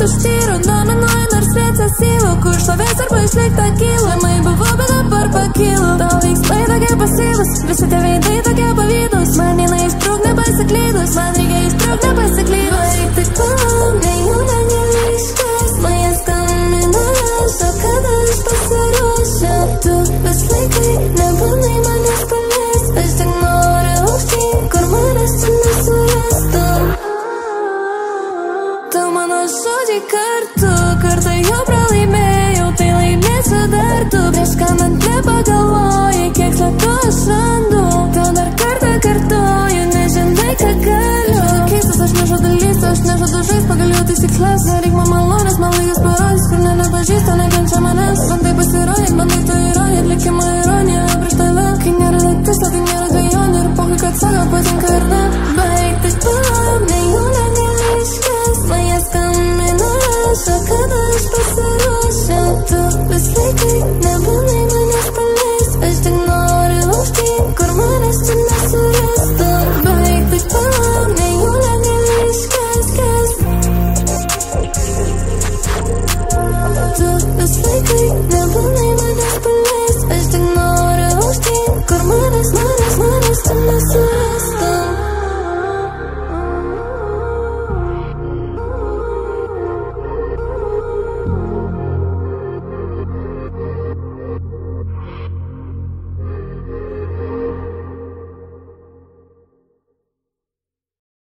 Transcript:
užtyru, dominuoju nors recesivu, kur šlovės arba išlikta kyla. Žemai buvo, bet dabar pakylu. Tavo veiksmai tokie pasyvus, visi tie veidai tokie pavydus. Man jinai ištrūk nepasiklydus, man reikia ištrūk nepasiklydus. Varyk tik palauk, nejūna nevyškas, man skambinęs, o kada aš pasiruošiu. Tu vis laikai nebūnai manęs palies, aš tik noriu aukštyn, kur manęs čia nesurastų. Tu mano žodžiai kartą jau pralaimėjau, tai laimėsiu dar tu. Prieš kanant nepagalvoji, kiek slaptų aš randu. Tau dar kartą kartoju, nežinai ką galiu. Aš nežadu keistis, aš nežadu lįsti, aš nežadu žaist pagal jų taisyklės. Nereik man malonės.